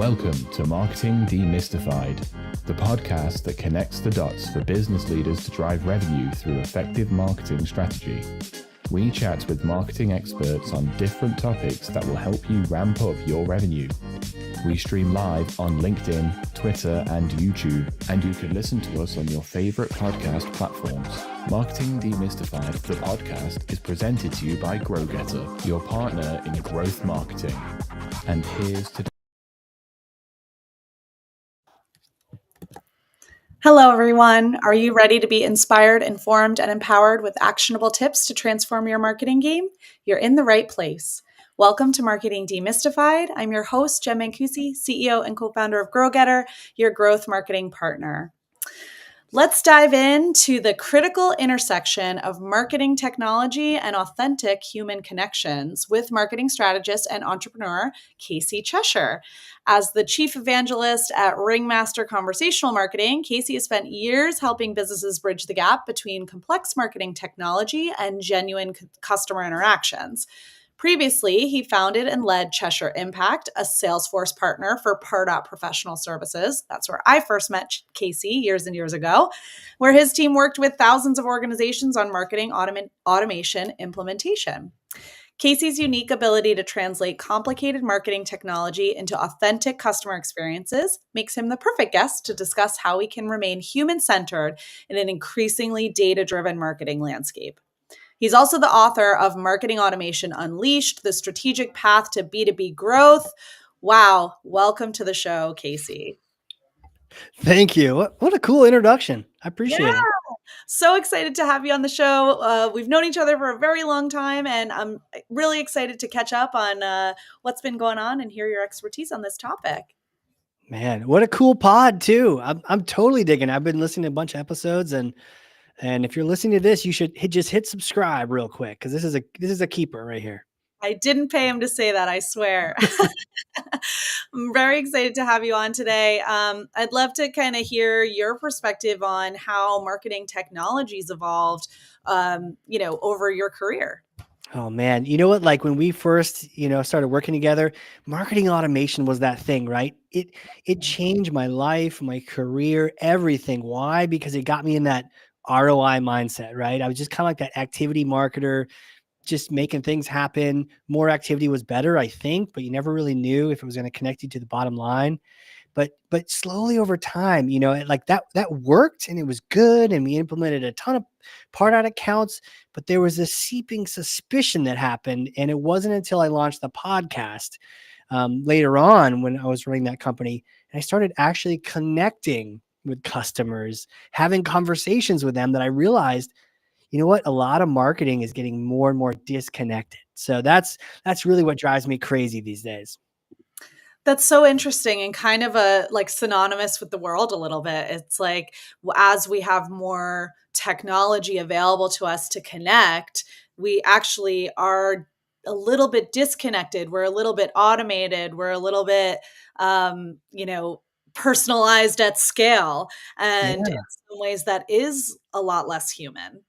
Welcome to Marketing Demystified, the podcast that connects the dots for business leaders to drive revenue through effective marketing strategy. We chat with marketing experts on different topics that will help you ramp up your revenue. We stream live on LinkedIn, Twitter, and YouTube, and you can listen to us on your favorite podcast platforms. Marketing Demystified, the podcast, is presented to you by GrowGetter, your partner in growth marketing. And here's to Hello, everyone. Are you ready to be inspired, informed, and empowered with actionable tips to transform your marketing game? You're in the right place. Welcome to Marketing Demystified. I'm your host, Jem Mancusi, CEO and co-founder of GrowGetter, your growth marketing partner. Let's dive into the critical intersection of marketing technology and authentic human connections with marketing strategist and entrepreneur Casey Cheshire. As the Chief Evangelist at Ringmaster Conversational Marketing, Casey has spent years helping businesses bridge the gap between complex marketing technology and genuine customer interactions. Previously, he founded and led Cheshire Impact, a Salesforce partner for Pardot Professional Services. That's where I first met Casey years and years ago, where his team worked with thousands of organizations on marketing automation implementation. Casey's unique ability to translate complicated marketing technology into authentic customer experiences makes him the perfect guest to discuss how we can remain human-centered in an increasingly data-driven marketing landscape. He's also the author of Marketing Automation Unleashed, the strategic path to B2B growth. Wow. Welcome to the show, Casey. Thank you. What a cool introduction. I appreciate it. So excited to have you on the show. We've known each other for a very long time, and I'm really excited to catch up on what's been going on and hear your expertise on this topic. Man, what a cool pod too. I'm totally digging it. I've been listening to a bunch of episodes, and if you're listening to this, you should hit subscribe real quick, because this is a keeper right here. I didn't pay him to say that, I swear. I'm very excited to have you on today. I'd love to kind of hear your perspective on how marketing technology's evolved, over your career. Oh man, you know what? Like when we first, started working together, marketing automation was that thing, right? It changed my life, my career, everything. Why? Because it got me in that ROI mindset, right? I was just kind of like that activity marketer, just making things happen. More activity was better, I think, but you never really knew if it was going to connect you to the bottom line. But slowly over time, like that worked and it was good. And we implemented a ton of Pardot accounts, but there was a seeping suspicion that happened. And it wasn't until I launched the podcast later on, when I was running that company, and I started actually connecting with customers, having conversations with them, that I realized, you know what? A lot of marketing is getting more and more disconnected. So that's really what drives me crazy these days. That's so interesting and kind of synonymous with the world a little bit. It's like, as we have more technology available to us to connect, we actually are a little bit disconnected. We're a little bit automated. We're a little bit, personalized at scale. And in some ways that is a lot less human.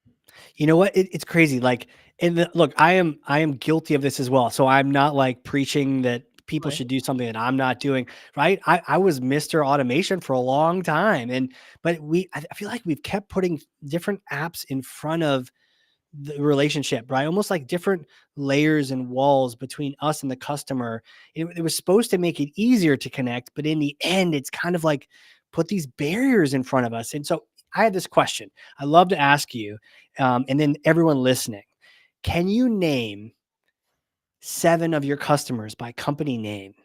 You know what? It's crazy. Like, look, I am guilty of this as well. So I'm not like preaching that people should do something that I'm not doing, right? I was Mr. Automation for a long time. But I feel like we've kept putting different apps in front of the relationship, right? Almost like different layers and walls between us and the customer. It was supposed to make it easier to connect, but in the end, it's kind of like put these barriers in front of us. And so I had this question I love to ask you, and then everyone listening. Can you name 7 of your customers by company name?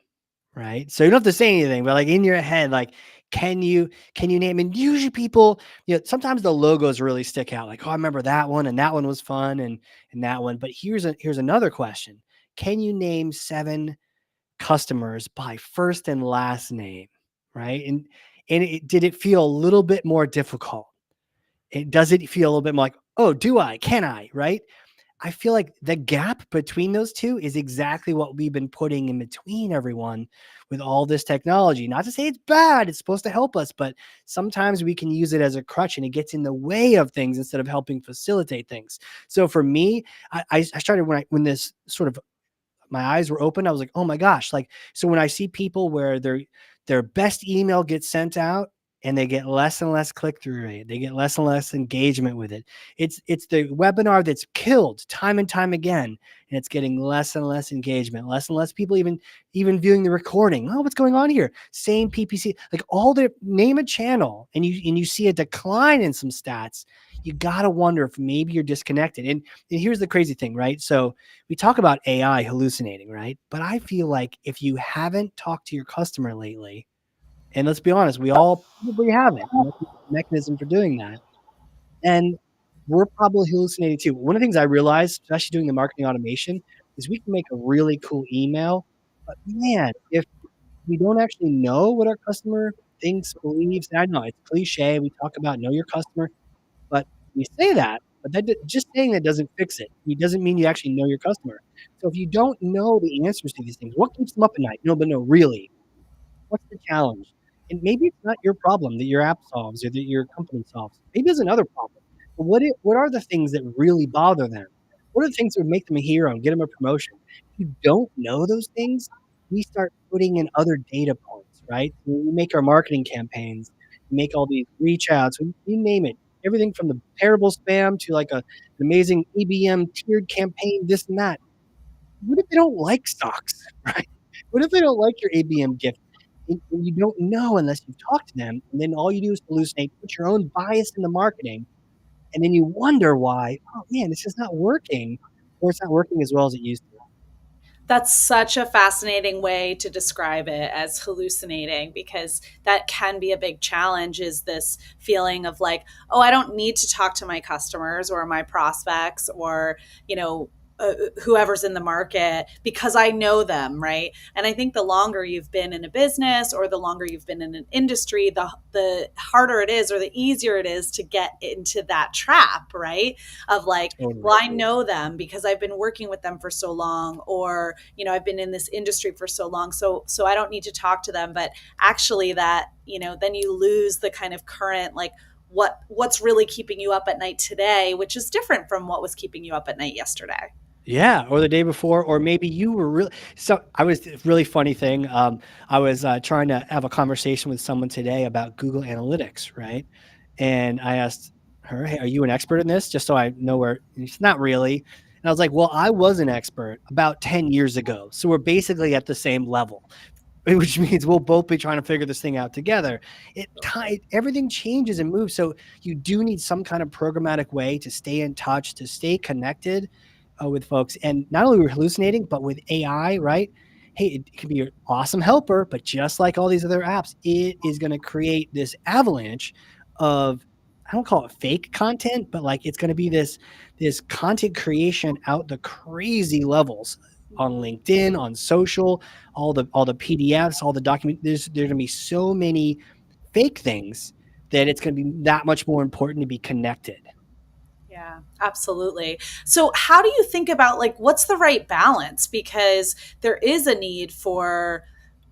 Right. So you don't have to say anything, but like in your head, like, can you name? And usually people, sometimes the logos really stick out. Like, oh, I remember that one, and that one was fun, and that one. But here's another question. Can you name 7 customers by first and last name? Right. And did it feel a little bit more difficult? Does it feel a little bit more like, oh, can I? Right. I feel like the gap between those two is exactly what we've been putting in between everyone with all this technology. Not to say it's bad, it's supposed to help us, but sometimes we can use it as a crutch and it gets in the way of things instead of helping facilitate things. So for me, I started when this sort of my eyes were open. I was like, oh my gosh. Like, so when I see people where their best email gets sent out and they get less and less click-through rate, they get less and less engagement with it. It's the webinar that's killed time and time again, and it's getting less and less engagement, less and less people even viewing the recording. Oh, what's going on here? Same PPC, like all the name a channel, and you see a decline in some stats. You got to wonder if maybe you're disconnected. And here's the crazy thing, right? So we talk about AI hallucinating, right? But I feel like if you haven't talked to your customer lately, and let's be honest, we all probably haven't. That's the mechanism for doing that. And we're probably hallucinating too. One of the things I realized, especially doing the marketing automation, is we can make a really cool email. But man, if we don't actually know what our customer thinks, believes, and I know it's cliche. We talk about know your customer, but we say that, but just saying that doesn't fix it. It doesn't mean you actually know your customer. So if you don't know the answers to these things, what keeps them up at night? No, but no, really, what's the challenge? And maybe it's not your problem that your app solves or that your company solves. Maybe it's another problem. But what are the things that really bother them? What are the things that would make them a hero and get them a promotion? If you don't know those things, we start putting in other data points, right? When we make our marketing campaigns, we make all these reach outs, we name it. Everything from the terrible spam to like an amazing EBM tiered campaign, this and that. What if they don't like stocks, right? What if they don't like your ABM gift? And you don't know unless you've talked to them. And then all you do is hallucinate, put your own bias in the marketing. And then you wonder why, oh man, this is not working, or it's not working as well as it used to. That's such a fascinating way to describe it, as hallucinating, because that can be a big challenge, is this feeling of like, oh, I don't need to talk to my customers or my prospects or, whoever's in the market, because I know them, right? And I think the longer you've been in a business or the longer you've been in an industry, the harder it is or the easier it is to get into that trap, right? Of like, well, I know them because I've been working with them for so long, or, I've been in this industry for so long, so I don't need to talk to them. But actually that, then you lose the kind of current, like, what's really keeping you up at night today, which is different from what was keeping you up at night yesterday. Yeah, or the day before, or maybe you were really. So I was really funny thing. I was trying to have a conversation with someone today about Google Analytics, right? And I asked her, "Hey, are you an expert in this?" Just so I know where. It's not really. And I was like, "Well, I was an expert about 10 years ago, so we're basically at the same level." Which means we'll both be trying to figure this thing out together. Everything changes and moves. So you do need some kind of programmatic way to stay in touch, to stay connected with folks. And not only we're hallucinating, but with AI, right? Hey, it can be an awesome helper, but just like all these other apps, it is going to create this avalanche of, I don't call it fake content, but like it's going to be this content creation out the crazy levels on LinkedIn, on social, all the PDFs, all the documents. There's going to be so many fake things that it's going to be that much more important to be connected. Yeah, absolutely. So how do you think about, like, what's the right balance? Because there is a need for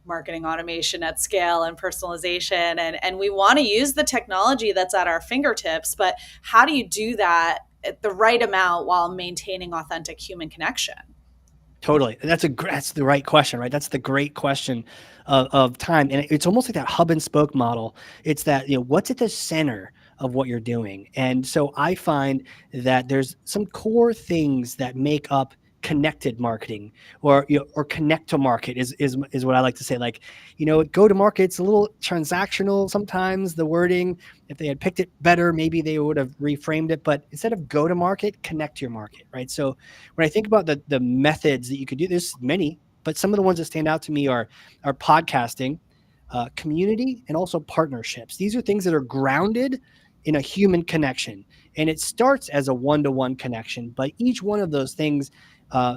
marketing automation at scale and personalization, and we want to use the technology that's at our fingertips, but how do you do that at the right amount while maintaining authentic human connection? Totally. That's the right question, right? That's the great question of time. And it's almost like that hub and spoke model. It's that, what's at the center of what you're doing. And so I find that there's some core things that make up connected marketing, or or connect to market is what I like to say. Like, go to market's a little transactional sometimes, the wording. If they had picked it better, maybe they would have reframed it. But instead of go to market, connect to your market, right? So when I think about the methods that you could do, there's many, but some of the ones that stand out to me are podcasting, community, and also partnerships. These are things that are grounded in a human connection. And it starts as a one-to-one connection, but each one of those things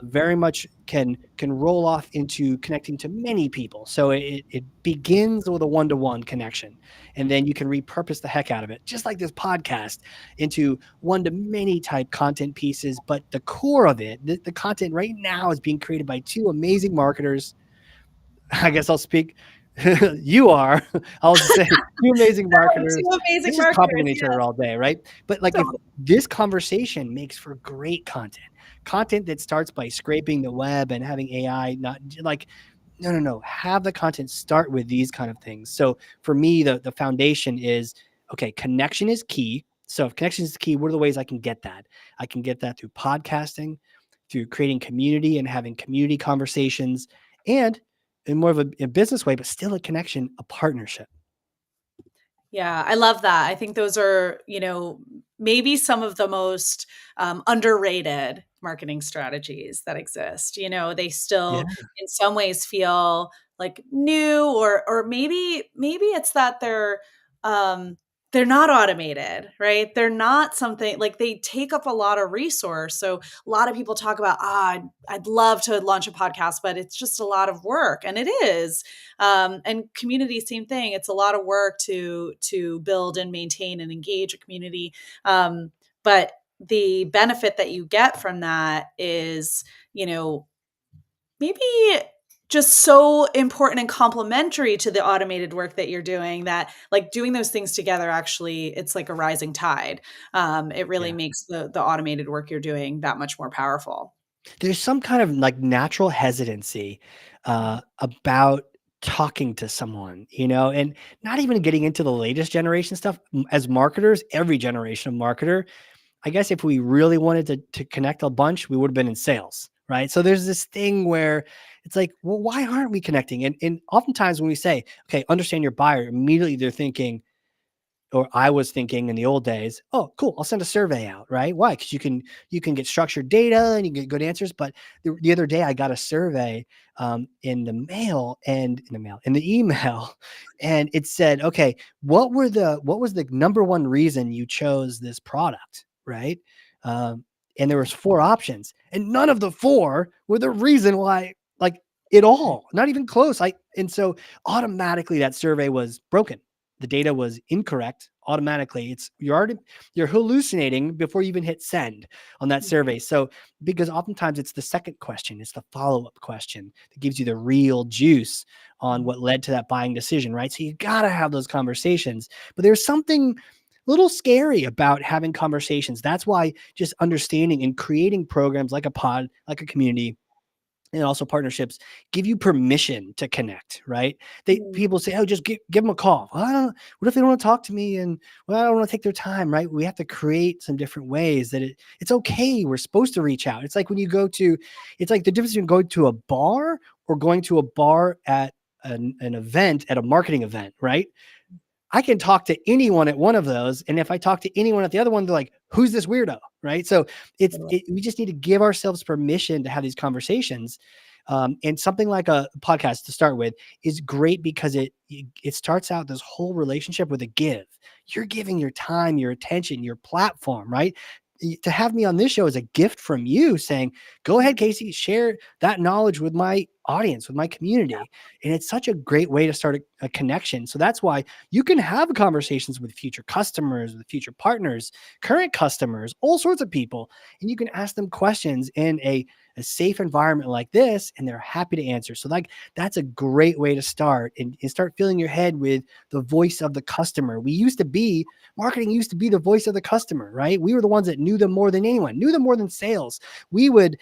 very much can roll off into connecting to many people. So it begins with a one-to-one connection, and then you can repurpose the heck out of it, just like this podcast, into one-to-many type content pieces. But the core of it, the content right now, is being created by two amazing marketers. I guess I'll speak You are, I'll say, two amazing marketers. Two Let's amazing just marketers. compliment each other all day, right? But like, if this conversation makes for great content that starts by scraping the web and having AI, not like, no, have the content start with these kind of things. So for me, the foundation is, okay, connection is key. So if connection is key, what are the ways I can get that? I can get that through podcasting, through creating community and having community conversations, and in more of a business way, but still a connection, a partnership. Yeah, I love that. I think those are, maybe some of the most underrated marketing strategies that exist. They Yeah. still, in some ways, feel like new, or maybe it's that they're not automated, right? They're not something like they take up a lot of resource. So a lot of people talk about, I'd love to launch a podcast, but it's just a lot of work, and it is. And community, same thing. It's a lot of work to build and maintain and engage a community. But the benefit that you get from that is, maybe just so important and complementary to the automated work that you're doing, that like doing those things together, actually, it's like a rising tide. It really Yeah. makes the automated work you're doing that much more powerful. There's some kind of like natural hesitancy about talking to someone, and not even getting into the latest generation stuff. As marketers, every generation of marketer, I guess if we really wanted to connect a bunch, we would have been in sales, right? So there's this thing where it's like, well, why aren't we connecting? And oftentimes when we say, okay, understand your buyer, immediately they're thinking, or I was thinking in the old days, oh, cool, I'll send a survey out, right? Why? Because you can get structured data and you get good answers. But the other day I got a survey in the email, and it said, okay, what was the number one reason you chose this product, right? And there was 4 options, and none of the 4 were the reason why, like, at all, not even close. And so automatically that survey was broken. The data was incorrect automatically. You're hallucinating before you even hit send on that survey. So because oftentimes it's the second question, it's the follow-up question that gives you the real juice on what led to that buying decision, right? So you got to have those conversations. But there's something a little scary about having conversations. That's why just understanding and creating programs like a pod, like a community, and also partnerships give you permission to connect, right? People say, oh, just give them a call. Well, what if they don't want to talk to me? And well, I don't want to take their time, right? We have to create some different ways that it's okay. We're supposed to reach out. It's like when you it's like the difference between going to a bar or going to a bar at an event, at a marketing event, right? I can talk to anyone at one of those. And if I talk to anyone at the other one, they're like, who's this weirdo? Right. So we just need to give ourselves permission to have these conversations. And something like a podcast to start with is great because it starts out this whole relationship with a give. You're giving your time, your attention, your platform, right? To have me on this show is a gift from you saying, go ahead, Casey, share that knowledge with my audience, with my community. And it's such a great way to start a connection. So that's why you can have conversations with future customers, with future partners, current customers, all sorts of people. And you can ask them questions in a safe environment like this, and they're happy to answer. So like, that's a great way to start and start filling your head with the voice of the customer. Marketing used to be the voice of the customer, right? We were the ones that knew them more than anyone, knew them more than sales. We would,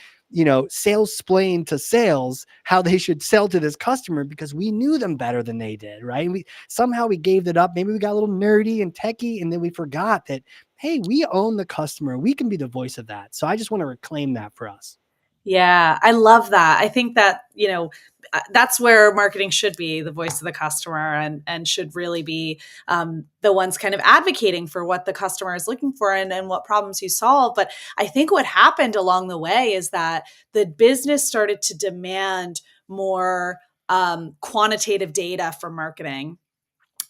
sales explain to sales how they should sell to this customer because we knew them better than they did, right? We gave that up. Maybe we got a little nerdy and techie, and then we forgot that, hey, we own the customer. We can be the voice of that. So I just want to reclaim that for us. Yeah, I love that. I think that, that's where marketing should be, the voice of the customer, and should really be the ones kind of advocating for what the customer is looking for, and what problems you solve. But I think what happened along the way is that the business started to demand more quantitative data from marketing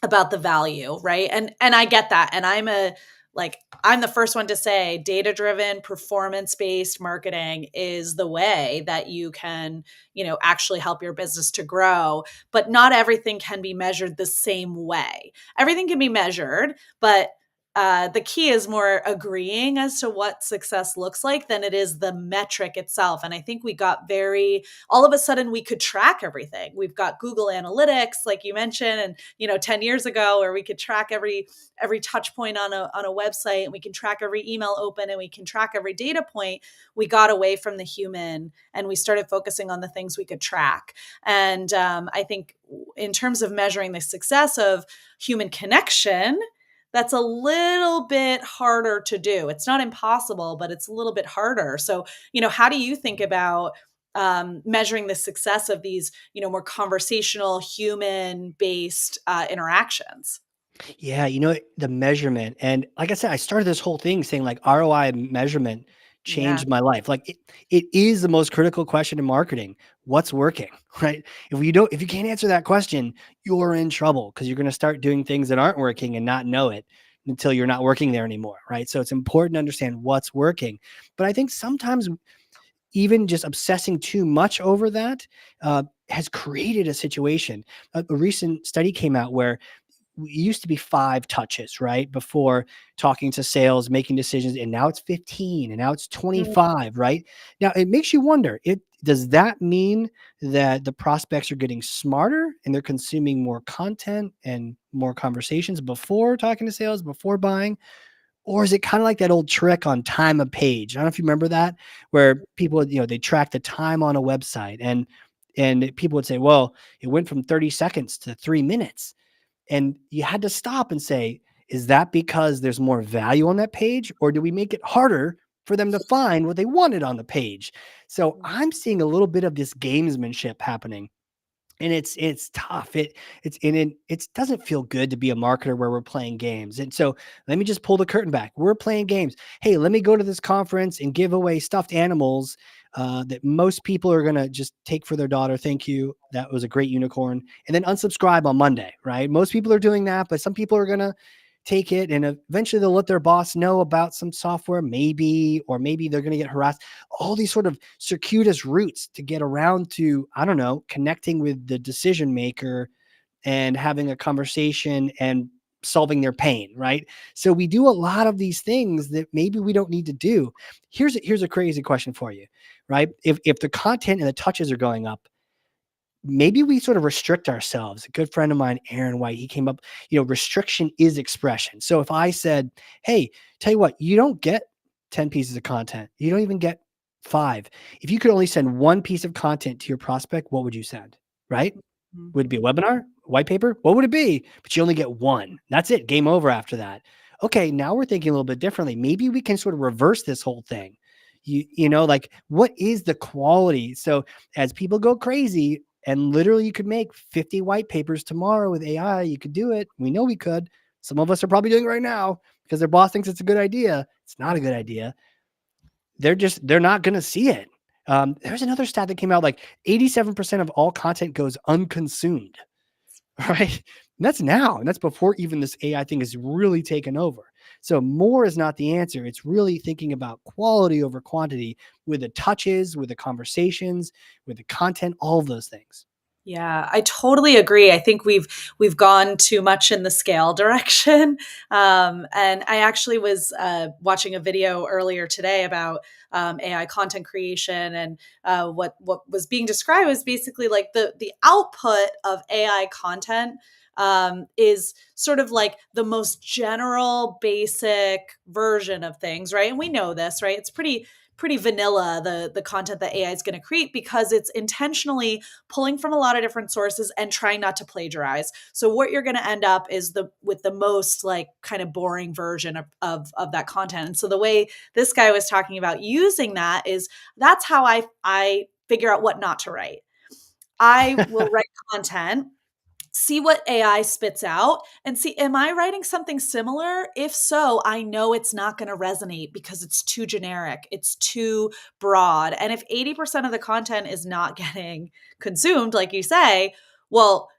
about the value, right? And I get that. And I'm the first one to say data-driven, performance-based marketing is the way that you can, actually help your business to grow. But not everything can be measured the same way. Everything can be measured, but the key is more agreeing as to what success looks like than it is the metric itself. And I think we got all of a sudden we could track everything. We've got Google Analytics, like you mentioned, and 10 years ago, where we could track every touch point on a website, and we can track every email open, and we can track every data point. We got away from the human and we started focusing on the things we could track. And I think in terms of measuring the success of human connection, that's a little bit harder to do. It's not impossible, but it's a little bit harder. So, how do you think about measuring the success of these, more conversational, human-based interactions? Yeah, the measurement. And like I said, I started this whole thing saying like ROI measurement Yeah. changed my life. Like it is the most critical question in marketing. What's working, right? If you can't answer that question, you're in trouble because you're going to start doing things that aren't working and not know it until you're not working there anymore, right? So it's important to understand what's working. But I think sometimes even just obsessing too much over that has created a situation. A recent study came out where it used to be 5 touches, right? Before talking to sales, making decisions, and now it's 15 and now it's 25, right? Now it makes you wonder, does that mean that the prospects are getting smarter and they're consuming more content and more conversations before talking to sales, before buying? Or is it kind of like that old trick on time of page? I don't know if you remember that, where people, they track the time on a website and people would say, well, it went from 30 seconds to 3 minutes. And you had to stop and say, is that because there's more value on that page? Or do we make it harder for them to find what they wanted on the page? So I'm seeing a little bit of this gamesmanship happening. And it's tough. It doesn't feel good to be a marketer where we're playing games. And so let me just pull the curtain back. We're playing games. Hey, let me go to this conference and give away stuffed animals that most people are gonna just take for their daughter. Thank you. That was a great unicorn. And then unsubscribe on Monday, right? Most people are doing that, but some people are gonna take it and eventually they'll let their boss know about some software, or maybe they're gonna get harassed. All these sort of circuitous routes to get around to, I don't know, connecting with the decision maker and having a conversation and solving their pain, right? So we do a lot of these things that maybe we don't need to do. Here's a crazy question for you, right? If the content and the touches are going up, maybe we sort of restrict ourselves. A good friend of mine, Aaron White, he came up, restriction is expression. So if I said, hey, tell you what, you don't get 10 pieces of content. You don't even get 5. If you could only send 1 piece of content to your prospect, what would you send? Right? Would it be a webinar, a white paper? What would it be? But you only get 1. That's it. Game over after that. Okay, now we're thinking a little bit differently. Maybe we can sort of reverse this whole thing. Like what is the quality? So as people go crazy, and literally you could make 50 white papers tomorrow with AI, you could do it. We know we could. Some of us are probably doing it right now because their boss thinks it's a good idea. It's not a good idea. They're not going to see it. There's another stat that came out, like 87% of all content goes unconsumed, right? And that's now, and that's before even this AI thing is really taken over. So more is not the answer. It's really thinking about quality over quantity with the touches, with the conversations, with the content, all of those things. Yeah, I totally agree. I think we've gone too much in the scale direction. And I actually was watching a video earlier today about AI content creation, and what was being described was basically like the output of AI content is sort of like the most general, basic version of things, right? And we know this, right? It's pretty vanilla, the content that AI is going to create, because it's intentionally pulling from a lot of different sources and trying not to plagiarize. So what you're going to end up is with the most like kind of boring version of that content. And so the way this guy was talking about using that is, that's how I figure out what not to write. I will write content, see what AI spits out, and see, am I writing something similar? If so, I know it's not going to resonate because it's too generic, it's too broad. And if 80% of the content is not getting consumed, like you say, well,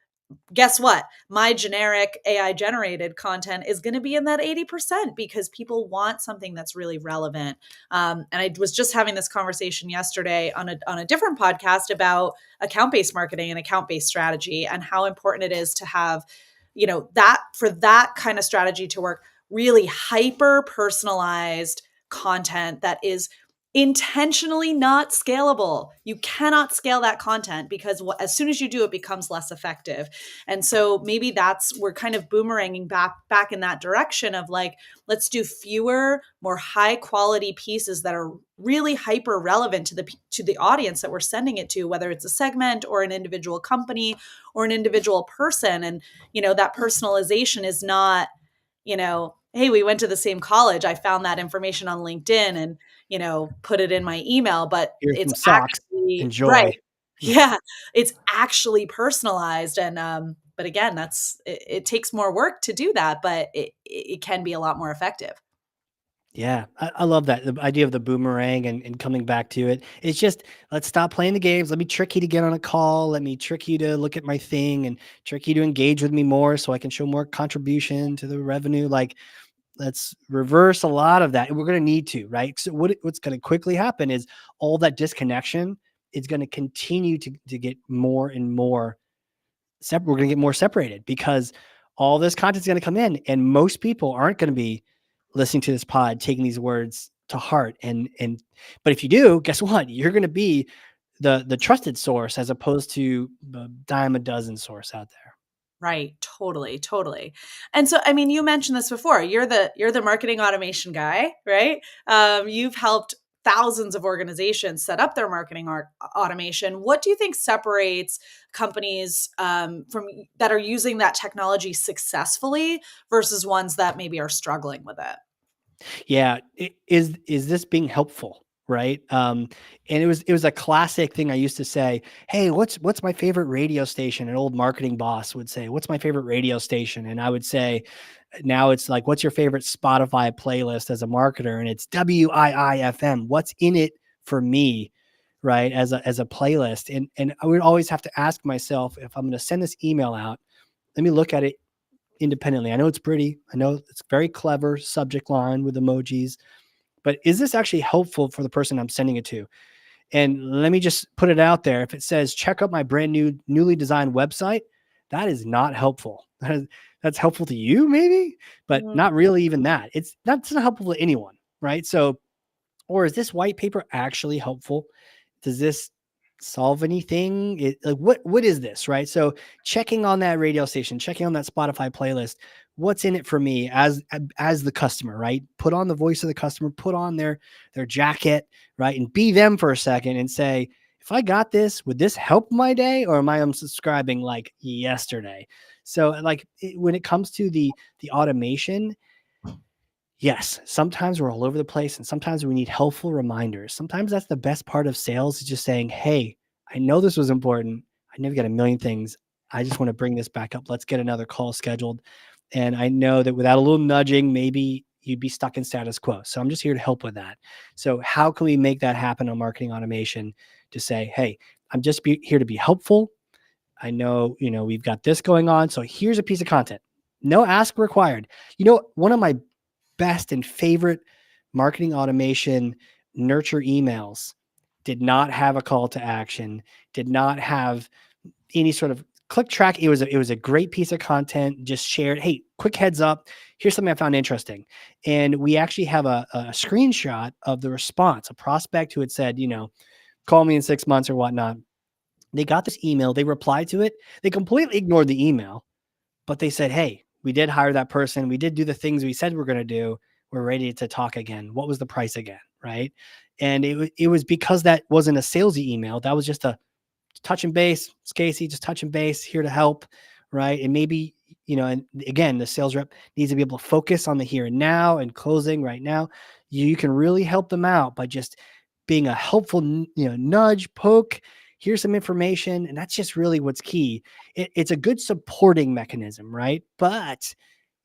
guess what? My generic AI generated content is going to be in that 80% because people want something that's really relevant. And I was just having this conversation yesterday on a different podcast about account-based marketing and account-based strategy, and how important it is to have, that for that kind of strategy to work, really hyper personalized content that is intentionally not scalable. You cannot scale that content because as soon as you do, it becomes less effective. And so maybe we're kind of boomeranging back in that direction of like, let's do fewer, more high quality pieces that are really hyper relevant to the audience that we're sending it to, whether it's a segment or an individual company or an individual person. And, that personalization is not, hey, we went to the same college. I found that information on LinkedIn and, put it in my email, but Here's it's some socks. actually right. Enjoy. Yeah. It's actually personalized. And, but again, it takes more work to do that, but it can be a lot more effective. Yeah, I love that. The idea of the boomerang and coming back to it. It's just, let's stop playing the games. Let me trick you to get on a call. Let me trick you to look at my thing and trick you to engage with me more so I can show more contribution to the revenue. Like, let's reverse a lot of that. And we're going to need to, right? So what's going to quickly happen is all that disconnection is going to continue to get more and more we're going to get more separated because all this content is going to come in and most people aren't going to be listening to this pod, taking these words to heart. But if you do, guess what? You're going to be the trusted source as opposed to the dime a dozen source out there. Right. Totally. Totally. And so, I mean, you mentioned this before, you're the marketing automation guy, right? You've helped thousands of organizations set up their marketing automation. What do you think separates companies from that are using that technology successfully versus ones that maybe are struggling with it? Yeah. Is this being helpful? Right. And it was a classic thing I used to say, hey, what's my favorite radio station? An old marketing boss would say, what's my favorite radio station? And I would say, now it's like, what's your favorite Spotify playlist as a marketer? And it's WIIFM. What's in it for me? Right. As a playlist. And I would always have to ask myself, if I'm going to send this email out, let me look at it independently. I know it's pretty. I know it's very clever subject line with emojis, but is this actually helpful for the person I'm sending it to? And let me just put it out there. If it says, check out my brand newly designed website, that is not helpful. That's helpful to you maybe, but not really even that. It's not helpful to anyone. Right. So, or is this white paper actually helpful? Does this solve anything? What is this? Right. So checking on that radio station, checking on that Spotify playlist, what's in it for me as the customer, right? Put on the voice of the customer, put on their jacket, right? And be them for a second and say, if I got this, would this help my day, or am I unsubscribing like yesterday? So when it comes to the automation, yes, sometimes we're all over the place and sometimes we need helpful reminders. Sometimes that's the best part of sales, is just saying, hey, I know this was important. I never got a million things. I just want to bring this back up. Let's get another call scheduled. And I know that without a little nudging, maybe you'd be stuck in status quo. So I'm just here to help with that. So how can we make that happen on marketing automation to say, hey, I'm just here to be helpful. I know, we've got this going on. So here's a piece of content. No ask required. One of my best and favorite marketing automation nurture emails did not have a call to action, did not have any sort of click track. It was a great piece of content, just shared, hey, quick heads up, here's something I found interesting. And we actually have a screenshot of the response, a prospect who had said, call me in 6 months or whatnot. They got this email, they replied to it, they completely ignored the email, but they said, hey, we did hire that person. We did do the things we said we're going to do. We're ready to talk again. What was the price again? Right. And it was because that wasn't a salesy email. That was just a touch and base. It's Casey, just touch and base, here to help. Right. And maybe, and again, the sales rep needs to be able to focus on the here and now and closing right now. You can really help them out by just being a helpful, nudge, poke. Here's some information. And that's just really what's key. It's a good supporting mechanism, right? But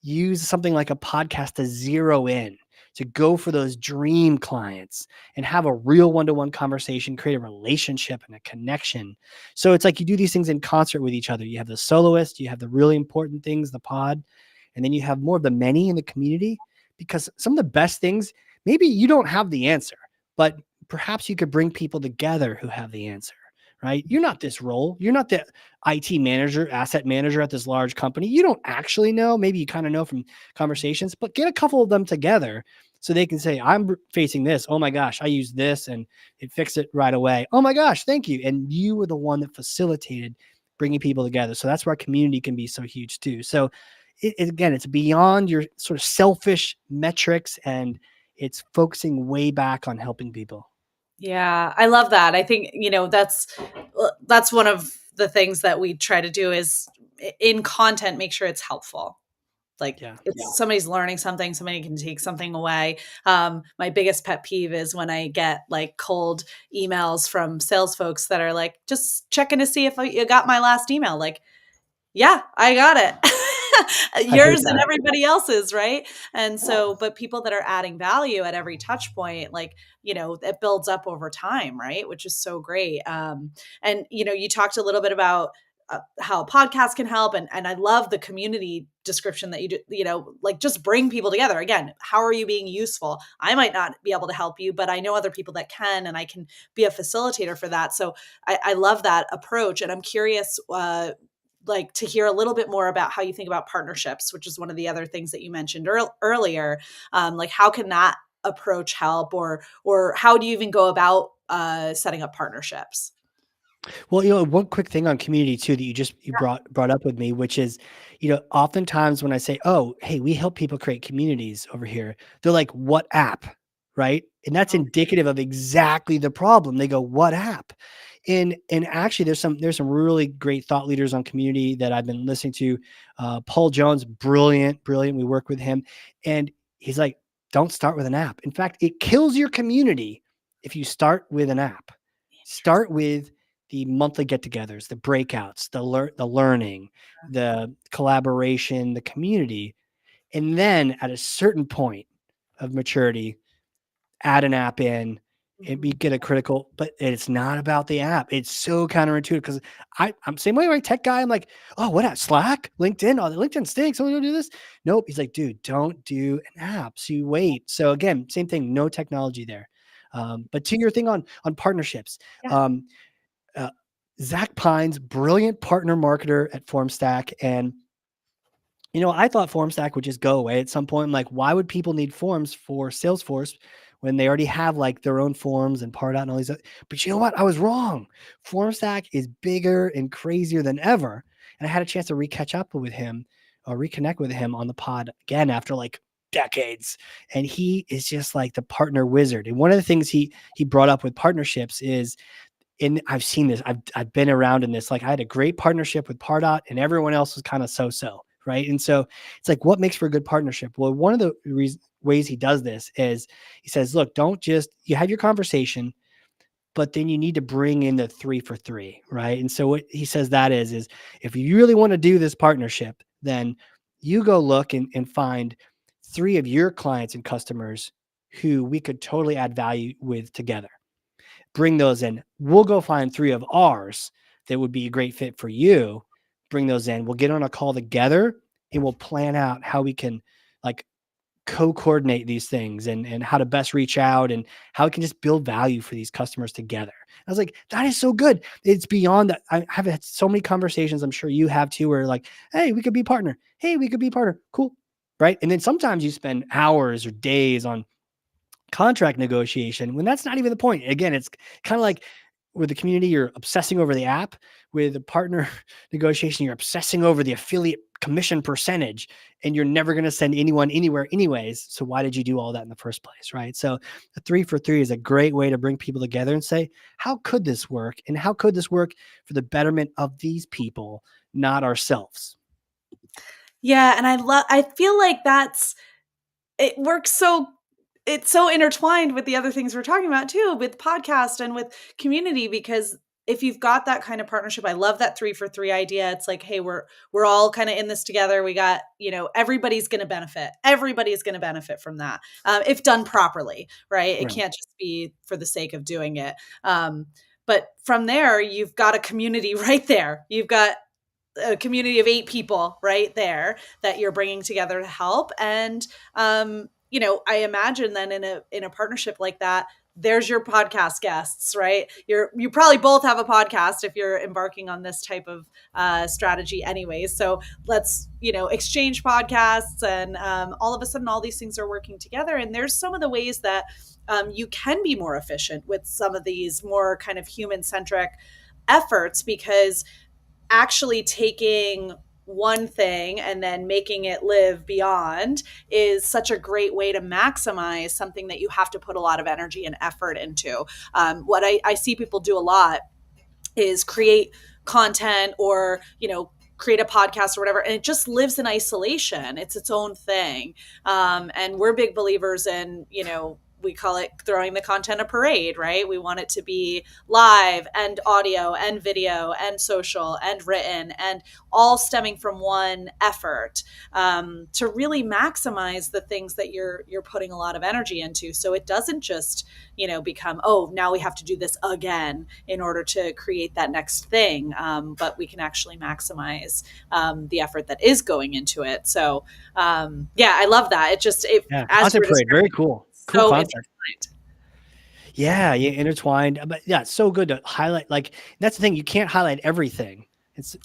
use something like a podcast to zero in, to go for those dream clients and have a real one-to-one conversation, create a relationship and a connection. So it's like you do these things in concert with each other. You have the soloist, you have the really important things, the pod, and then you have more of the many in the community, because some of the best things, maybe you don't have the answer, but perhaps you could bring people together who have the answer. right? You're not this role. You're not the IT manager, asset manager at this large company. You don't actually know. Maybe you kind of know from conversations, but get a couple of them together so they can say, I'm facing this. Oh my gosh, I used this and it fixed it right away. Oh my gosh, thank you. And you were the one that facilitated bringing people together. So that's where community can be so huge too. So again, it's beyond your sort of selfish metrics, and it's focusing way back on helping people. Yeah, I love that. I think, that's one of the things that we try to do is in content, make sure it's helpful. Like somebody's learning something, somebody can take something away. My biggest pet peeve is when I get like cold emails from sales folks that are like, just checking to see if you got my last email. Like, yeah, I got it. Yours and everybody else's, right? And so, but people that are adding value at every touch point, like, it builds up over time, right? Which is so great. And, you talked a little bit about how podcasts can help. And I love the community description that you do, like just bring people together. Again, how are you being useful? I might not be able to help you, but I know other people that can, and I can be a facilitator for that. So I love that approach. And I'm curious, like to hear a little bit more about how you think about partnerships, which is one of the other things that you mentioned earlier. Like how can that approach help, or how do you even go about setting up partnerships? Well, one quick thing on community too that you brought up with me, which is, oftentimes when I say, "Oh, hey, we help people create communities over here," they're like, "What app?" Right? And that's indicative of exactly the problem. They go, "What app?" And actually, there's some really great thought leaders on community that I've been listening to. Paul Jones, brilliant. We work with him, and he's like, "Don't start with an app. In fact, it kills your community if you start with an app. Start with the monthly get-togethers, the breakouts, the learning, the collaboration, the community, and then at a certain point of maturity, add an app in." And we get a critical, but it's not about the app. It's so counterintuitive because I'm same way, right? Tech guy. I'm like, oh, what app? Slack, LinkedIn. Oh, the LinkedIn stinks. Oh, we don't do this. Nope. He's like, dude, don't do an app. So you wait. So again, same thing. No technology there. But to your thing on partnerships, Zach Pines, brilliant partner marketer at FormStack, and I thought FormStack would just go away at some point. I'm like, why would people need forms for Salesforce when they already have like their own forms and Pardot and all these other? But you know what? I was wrong. FormStack is bigger and crazier than ever. And I had a chance to reconnect with him on the pod again after like decades. And he is just like the partner wizard. And one of the things he brought up with partnerships is, and I've seen this, I've been around in this, like I had a great partnership with Pardot and everyone else was kind of so-so. Right. And so it's like, what makes for a good partnership? Well, one of the ways he does this is he says, look, you have your conversation, but then you need to bring in the 3 for 3. Right. And so what he says that is if you really want to do this partnership, then you go look and find 3 of your clients and customers who we could totally add value with together. Bring those in. We'll go find 3 of ours that would be a great fit for you. Bring those in. We'll get on a call together and we'll plan out how we can like co-coordinate these things and how to best reach out and how we can just build value for these customers together. I was like, that is so good. It's beyond that. I have had so many conversations, I'm sure you have too, where like, hey, we could be partner. Hey, we could be partner. Cool. Right. And then sometimes you spend hours or days on contract negotiation when that's not even the point. Again, it's kind of like with the community, you're obsessing over the app. With the partner negotiation, you're obsessing over the affiliate commission percentage, and you're never going to send anyone anywhere anyways. So why did you do all that in the first place? Right. So the 3 for 3 is a great way to bring people together and say, how could this work? And how could this work for the betterment of these people, not ourselves? Yeah. And I feel like it works it's so intertwined with the other things we're talking about too, with podcast and with community, because if you've got that kind of partnership, I love that 3 for 3 idea. It's like, hey, we're all kind of in this together. We got, everybody's going to benefit. Everybody's going to benefit from that. If done properly, right? It can't just be for the sake of doing it. But from there, you've got a community right there. You've got a community of 8 people right there that you're bringing together to help. And, I imagine then in a partnership like that, there's your podcast guests, right? You probably both have a podcast if you're embarking on this type of strategy anyways. So let's, exchange podcasts, and all of a sudden all these things are working together. And there's some of the ways that you can be more efficient with some of these more kind of human-centric efforts, because actually taking one thing and then making it live beyond is such a great way to maximize something that you have to put a lot of energy and effort into. What I see people do a lot is create content, or create a podcast or whatever, and it just lives in isolation. It's its own thing. And we're big believers in, we call it throwing the content a parade, right? We want it to be live and audio and video and social and written, and all stemming from one effort, to really maximize the things that you're putting a lot of energy into. So it doesn't just, become, oh, now we have to do this again in order to create that next thing. But we can actually maximize the effort that is going into it. So I love that. Content parade, very cool. Cool concept. Intertwined. Yeah, intertwined. But yeah, it's so good to highlight. Like, that's the thing, you can't highlight everything.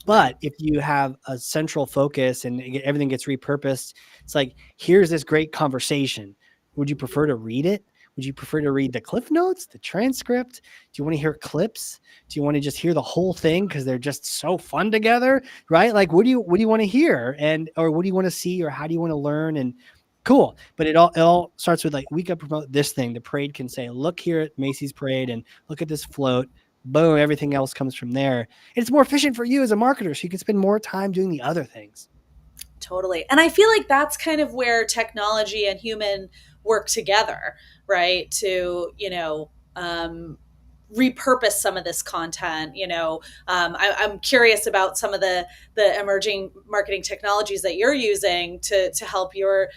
But if you have a central focus and everything gets repurposed, it's like, here's this great conversation. Would you prefer to read it? Would you prefer to read the cliff notes, the transcript? Do you want to hear clips? Do you want to just hear the whole thing because they're just so fun together, right? Like, what do you want to hear, or what do you want to see, or how do you want to learn? And cool. But it all starts with, like, we can promote this thing. The parade can say, look here at Macy's parade and look at this float. Boom. Everything else comes from there. And it's more efficient for you as a marketer, so you can spend more time doing the other things. Totally. And I feel like that's kind of where technology and human work together, right? To, repurpose some of this content. I'm curious about some of the emerging marketing technologies that you're using to help your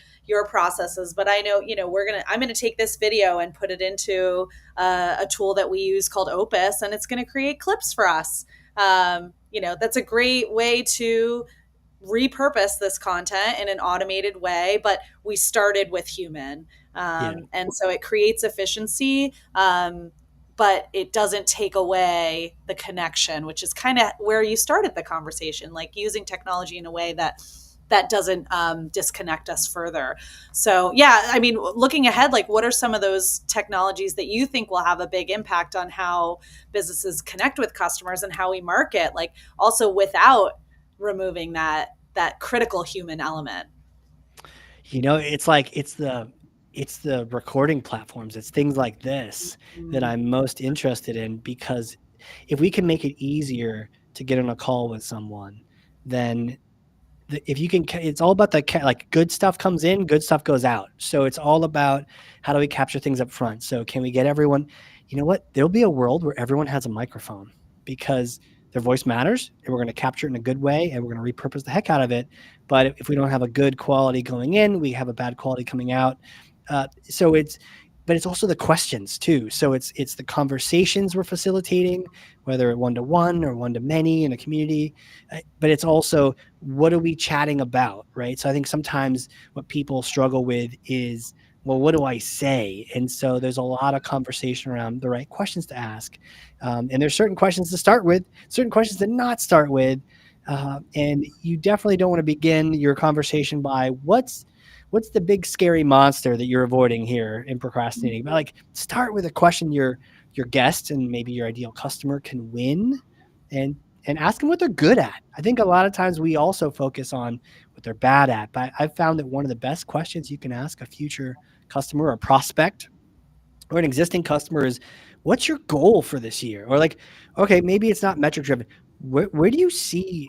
processes. But I know, I'm going to take this video and put it into a tool that we use called Opus, and it's going to create clips for us. That's a great way to repurpose this content in an automated way, but we started with human. And so it creates efficiency, but it doesn't take away the connection, which is kind of where you started the conversation, like using technology in a way that doesn't disconnect us further. So looking ahead, like, what are some of those technologies that you think will have a big impact on how businesses connect with customers and how we market, like, also without removing that critical human element? It's like, it's the recording platforms. It's things like this that I'm most interested in, because if we can make it easier to get on a call with someone, then if you can, it's all about like, good stuff comes in, good stuff goes out. So it's all about, how do we capture things up front? So can we get everyone, there'll be a world where everyone has a microphone, because their voice matters, and we're going to capture it in a good way, and we're going to repurpose the heck out of it. But if we don't have a good quality going in, we have a bad quality coming out. But it's also the questions too. So it's the conversations we're facilitating, whether one-to-one or one-to-many in a community, but it's also, what are we chatting about, right? So I think sometimes what people struggle with is, well, what do I say? And so there's a lot of conversation around the right questions to ask. And there's certain questions to start with, certain questions to not start with. And you definitely don't want to begin your conversation by, what's the big scary monster that you're avoiding here in procrastinating? But, like, start with a question your guest and maybe your ideal customer can win, and ask them what they're good at. I think a lot of times we also focus on what they're bad at, but I've found that one of the best questions you can ask a future customer or prospect or an existing customer is, what's your goal for this year? Or, like, okay, maybe it's not metric driven. Where do you see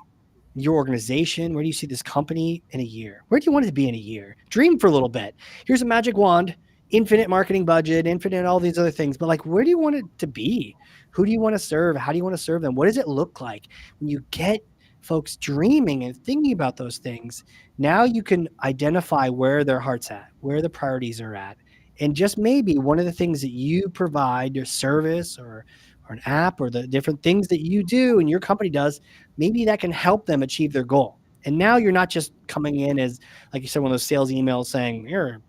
your organization? Where do you see this company in a year? Where do you want it to be in a year? Dream for a little bit. Here's a magic wand, infinite marketing budget, infinite all these other things. But, like, where do you want it to be? Who do you want to serve? How do you want to serve them? What does it look like? When you get folks dreaming and thinking about those things, now you can identify where their heart's at, where the priorities are at. And just maybe one of the things that you provide, your service or an app, or the different things that you do and your company does, maybe that can help them achieve their goal. And now you're not just coming in as, like you said, one of those sales emails saying, here,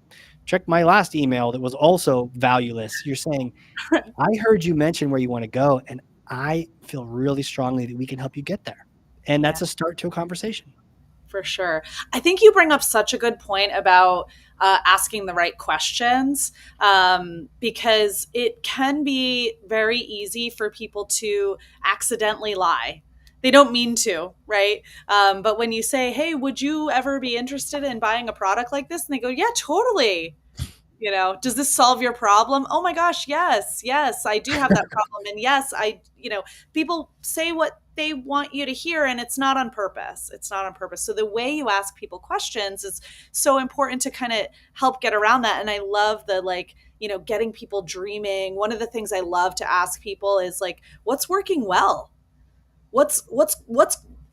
check my last email that was also valueless. You're saying, I heard you mention where you want to go, and I feel really strongly that we can help you get there. And Yeah. that's a start to a conversation. For sure. I think you bring up such a good point about asking the right questions, because it can be very easy for people to accidentally lie. They don't mean to, right? But when you say, hey, would you ever be interested in buying a product like this? And they go, yeah, totally. Does this solve your problem? Oh my gosh, yes, I do have that problem. And yes, people say what they want you to hear, and it's not on purpose. It's not on purpose. So the way you ask people questions is so important to kind of help get around that. And I love the getting people dreaming. One of the things I love to ask people is like, what's working well? What's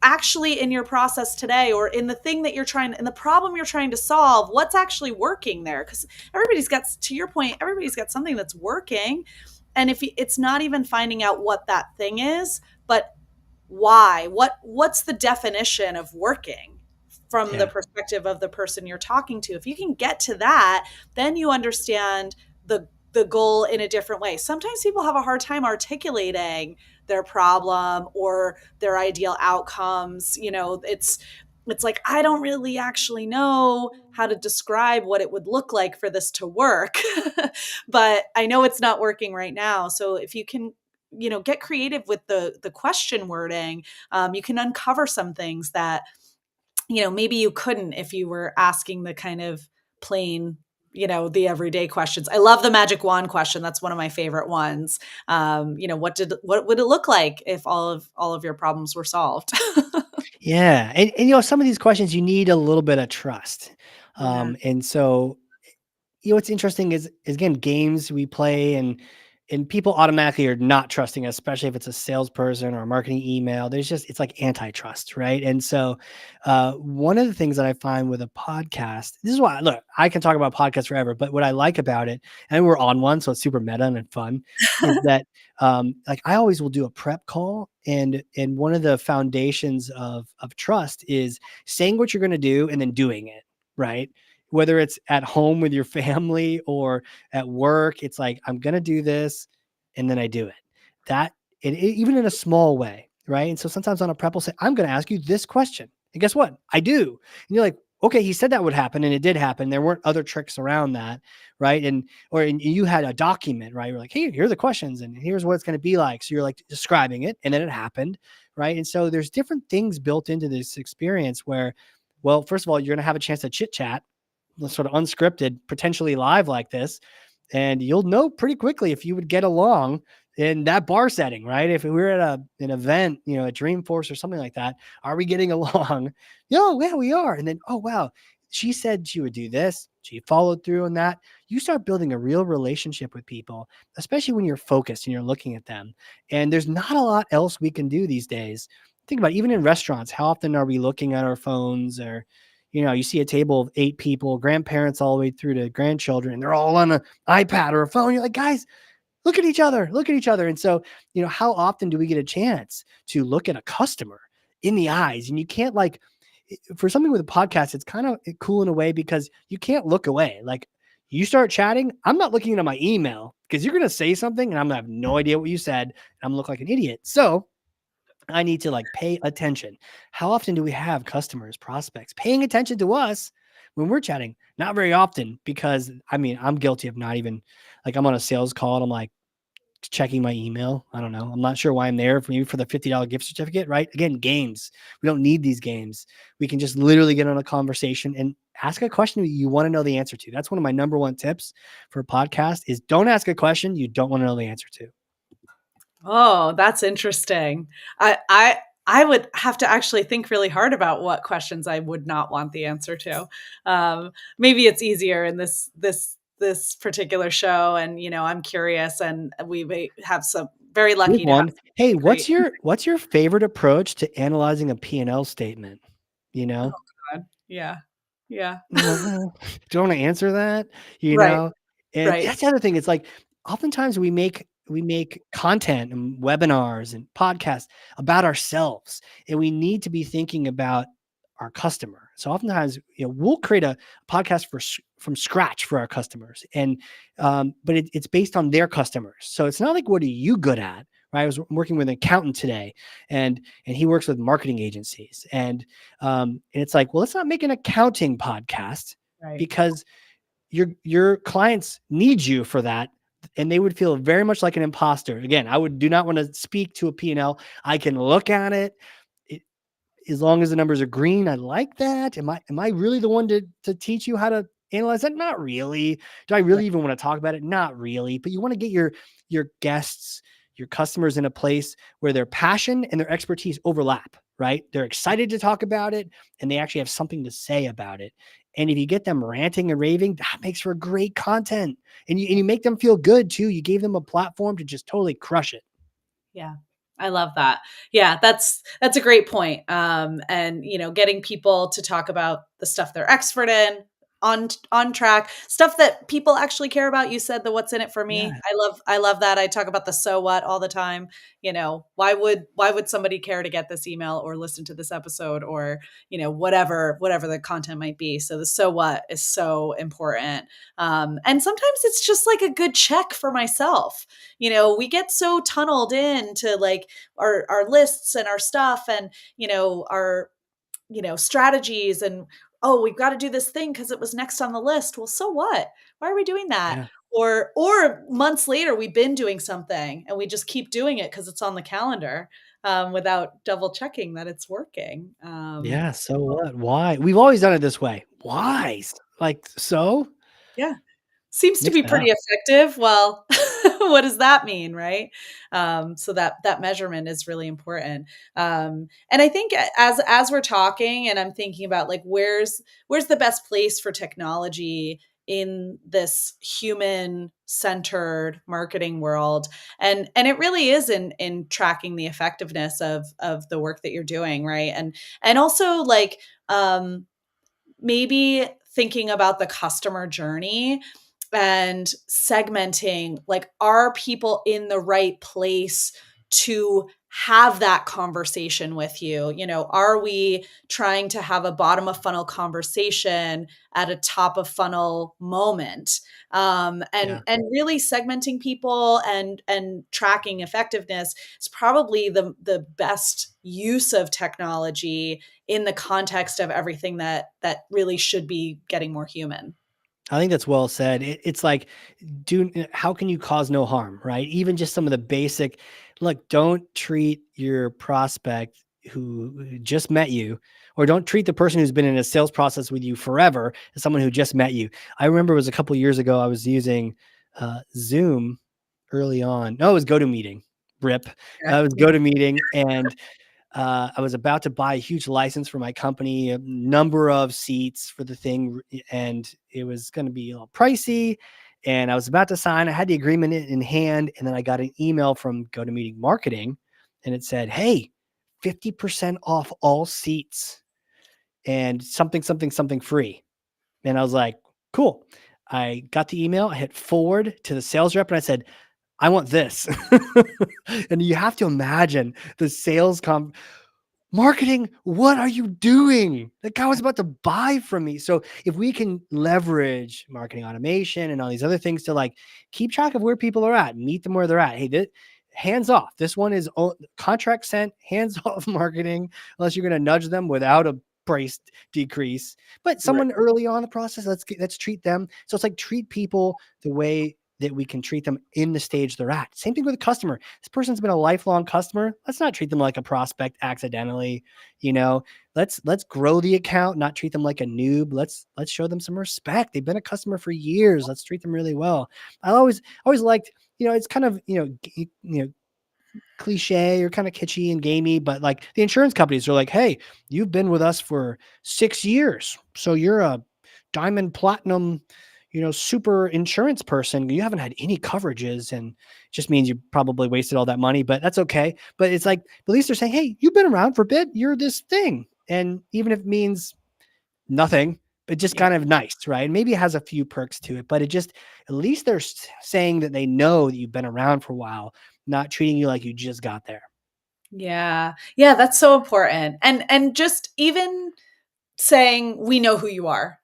actually in your process today, or in the thing that in the problem you're trying to solve, what's actually working there? Because to your point, everybody's got something that's working. And if it's not even finding out what that thing is, but why, what's the definition of working from the perspective of the person you're talking to? If you can get to that, then you understand the goal in a different way. Sometimes people have a hard time articulating their problem or their ideal outcomes. It's like, I don't really actually know how to describe what it would look like for this to work, but I know it's not working right now. So if you can, get creative with the question wording, you can uncover some things that, maybe you couldn't if you were asking the kind of plain, the everyday questions. I love the magic wand question. That's one of my favorite ones. What would it look like if all of your problems were solved? Yeah. And some of these questions, you need a little bit of trust. Yeah. And so, what's interesting is again, games we play and people automatically are not trusting us, especially if it's a salesperson or a marketing email. It's like antitrust, right? And so one of the things that I find with a podcast, this is why, look, I can talk about podcasts forever, but what I like about it, and we're on one, so it's super meta and fun, is that like I always will do a prep call. And one of the foundations of trust is saying what you're going to do and then doing it, right? Whether it's at home with your family or at work, it's like, I'm going to do this and then I do it. That, even in a small way, right? And so sometimes on a prep, we'll say, I'm going to ask you this question. And guess what? I do. And you're like, okay, he said that would happen and it did happen. There weren't other tricks around that, right? And you had a document, right? You're like, hey, here are the questions and here's what it's going to be like. So you're like describing it and then it happened, right? And so there's different things built into this experience where, well, first of all, you're going to have a chance to chit chat, sort of unscripted, potentially live like this. And you'll know pretty quickly if you would get along in that bar setting, right? If we were at an event, at Dreamforce or something like that, are we getting along? Yeah, we are. And then, oh, wow, she said she would do this. She followed through on that. You start building a real relationship with people, especially when you're focused and you're looking at them. And there's not a lot else we can do these days. Think about it, even in restaurants, how often are we looking at our phones or you see a table of 8 people, grandparents all the way through to grandchildren, and they're all on an iPad or a phone. You're like, guys, look at each other. And so, how often do we get a chance to look at a customer in the eyes? And you can't, like, for something with a podcast, it's kind of cool in a way because you can't look away. Like, you start chatting, I'm not looking at my email because you're going to say something and I'm going to have no idea what you said. And I'm going to look like an idiot. So I need to pay attention. How often do we have customers, prospects paying attention to us when we're chatting? Not very often, because I'm guilty of not even, I'm on a sales call and I'm like checking my email. I don't know. I'm not sure why I'm there, maybe for the $50 gift certificate, right? Again, games. We don't need these games. We can just literally get on a conversation and ask a question that you want to know the answer to. That's one of my number one tips for a podcast is don't ask a question you don't want to know the answer to. Oh, that's interesting. I would have to actually think really hard about what questions I would not want the answer to. Maybe it's easier in this particular show, and I'm curious, and we may have some very lucky Here's to have one. Hey, great. what's your favorite approach to analyzing a P&L statement? Oh God, yeah. I'm like, well, do you want to answer that? Right, And right. that's the other thing. It's like oftentimes we make content and webinars and podcasts about ourselves, and we need to be thinking about our customer. So oftentimes, we'll create a podcast from scratch for our customers. And, but it's based on their customers. So it's not like, what are you good at? Right. I was working with an accountant today, and he works with marketing agencies. And it's like, well, let's not make an accounting podcast, Right. because your clients need you for that. And they would feel very much like an imposter. Again, I do not want to speak to a P&L. I can look at it. As long as the numbers are green, I like that. Am I really the one to teach you how to analyze that? Not really. Do I really even want to talk about it? Not really. But you want to get your guests, your customers in a place where their passion and their expertise overlap, right? They're excited to talk about it, and they actually have something to say about it. And if you get them ranting and raving, that makes for great content. And you make them feel good too. You gave them a platform to just totally crush it. Yeah. I love that. Yeah, that's a great point. And getting people to talk about the stuff they're expert in, on track, stuff that people actually care about. You said the what's in it for me. Yeah. I love that. I talk about the so what all the time. Why would somebody care to get this email or listen to this episode, or whatever the content might be. So the so what is so important. And sometimes it's just like a good check for myself. We get so tunneled into like our lists and our stuff, and our strategies, and we've got to do this thing because it was next on the list. Well, so what? Why are we doing that? Yeah. Or months later we've been doing something and we just keep doing it because it's on the calendar, without double checking that it's working. Yeah. So what? Why? We've always done it this way. Why? Like, so Yeah. Seems to mix be it up. pretty effective. Well, what does that mean, right? So that measurement is really important. And I think as we're talking, and I'm thinking about like where's the best place for technology in this human centered marketing world, and it really is in tracking the effectiveness of the work that you're doing, right? And also like maybe thinking about the customer journey and segmenting, like, are people in the right place to have that conversation with you? Are we trying to have a bottom of funnel conversation at a top of funnel moment? And really segmenting people and tracking effectiveness is probably the best use of technology in the context of everything that really should be getting more human. I think that's well said. It's like, how can you cause no harm, right? Even just some of the basic, look, don't treat your prospect who just met you, or don't treat the person who's been in a sales process with you forever as someone who just met you. I remember it was a couple of years ago, I was using Zoom early on. No, it was GoToMeeting. RIP. Yeah. It was GoToMeeting, and I was about to buy a huge license for my company, a number of seats for the thing, and it was going to be a little pricey. And I was about to sign. I had the agreement in hand, and then I got an email from GoToMeeting Marketing, and it said, "Hey, 50% off all seats, and something free." And I was like, "Cool." I got the email. I hit forward to the sales rep, and I said, "I want this." And you have to imagine the sales marketing, what are you doing? That guy was about to buy from me. So if we can leverage marketing automation and all these other things to like keep track of where people are at, meet them where they're at. Hey, hands off. This one is contract sent, hands off marketing, unless you're going to nudge them without a price decrease. But someone early on in the process, let's treat them. So it's like treat people the way that we can treat them in the stage they're at. Same thing with a customer. This person's been a lifelong customer. Let's not treat them like a prospect accidentally. Let's grow the account, not treat them like a noob. Let's show them some respect. They've been a customer for years. Let's treat them really well. I always liked, it's kind of, cliche or kind of kitschy and gamey, but like the insurance companies are like, hey, you've been with us for 6 years. So you're a diamond platinum, super insurance person. You haven't had any coverages, and it just means you probably wasted all that money, but that's okay. But it's like, at least they're saying, hey, you've been around for a bit. You're this thing. And even if it means nothing, but just kind of nice, right? And maybe it has a few perks to it, but it just, at least they're saying that they know that you've been around for a while, not treating you like you just got there. Yeah. Yeah. That's so important. And just even saying, we know who you are.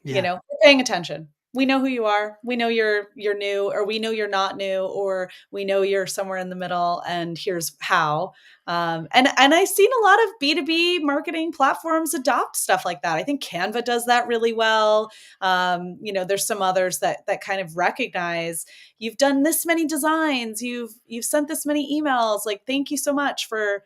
Yeah. paying attention. We know who you are. We know you're new, or we know you're not new, or we know you're somewhere in the middle, and here's how. And I've seen a lot of B2B marketing platforms adopt stuff like that. I think Canva does that really well. There's some others that kind of recognize you've done this many designs, you've sent this many emails. Like, thank you so much for,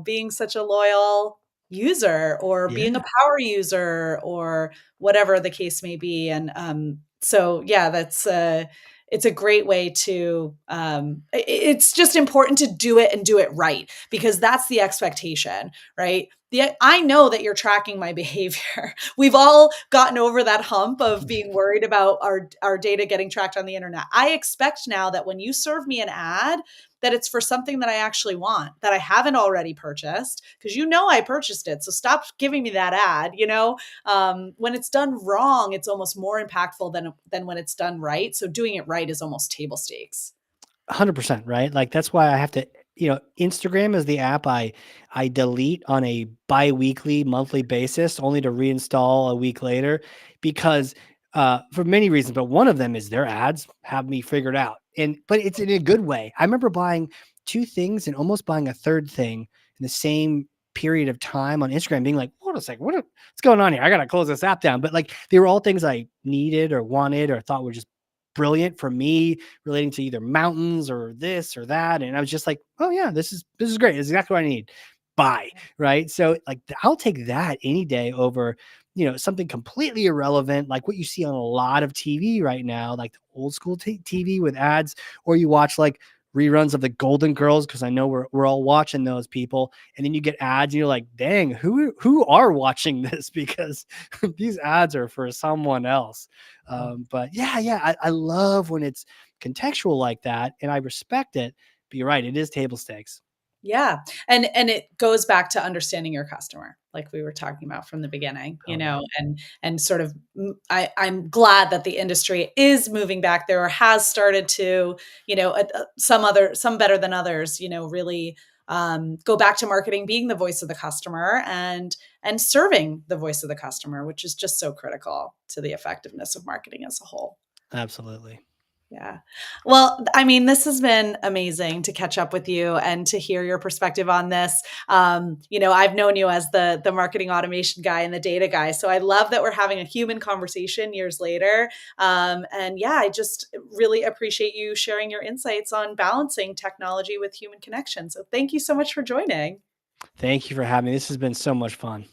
being such a loyal user, or being a power user, or whatever the case may be. And so yeah, that's it's a great way to it's just important to do it and do it right, because that's the expectation, right? I know that you're tracking my behavior. We've all gotten over that hump of being worried about our data getting tracked on the internet. I expect now that when you serve me an ad, that it's for something that I actually want, that I haven't already purchased, because I purchased it. So stop giving me that ad. When it's done wrong, it's almost more impactful than when it's done right. So doing it right is almost table stakes. 100%, right? Like, that's why I have to, Instagram is the app I delete on a bi-weekly, monthly basis, only to reinstall a week later, because for many reasons, but one of them is their ads have me figured out. But it's in a good way. I remember buying 2 things and almost buying a third thing in the same period of time on Instagram, being like, hold a second, what's going on here? I got to close this app down. But like, they were all things I needed or wanted or thought were just brilliant for me, relating to either mountains or this or that. And I was just like, oh yeah, this is great. This is exactly what I need. Bye. Right. So like, I'll take that any day over, something completely irrelevant, like what you see on a lot of TV right now, like the old school TV with ads, or you watch like reruns of the Golden Girls, because I know we're all watching those people, and then you get ads and you're like, dang, who are watching this? Because these ads are for someone else. But I love when it's contextual like that, and I respect it. But you're right, it is table stakes. Yeah. And it goes back to understanding your customer, like we were talking about from the beginning, and sort of, I'm glad that the industry is moving back there, or has started to, some better than others, really go back to marketing being the voice of the customer, and serving the voice of the customer, which is just so critical to the effectiveness of marketing as a whole. Absolutely. Yeah. Well, I mean, this has been amazing to catch up with you and to hear your perspective on this. I've known you as the marketing automation guy and the data guy. So I love that we're having a human conversation years later. And yeah, I just really appreciate you sharing your insights on balancing technology with human connection. So thank you so much for joining. Thank you for having me. This has been so much fun.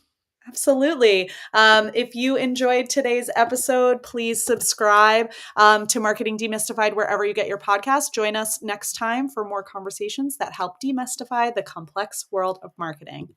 Absolutely. If you enjoyed today's episode, please subscribe to Marketing Demystified wherever you get your podcast. Join us next time for more conversations that help demystify the complex world of marketing.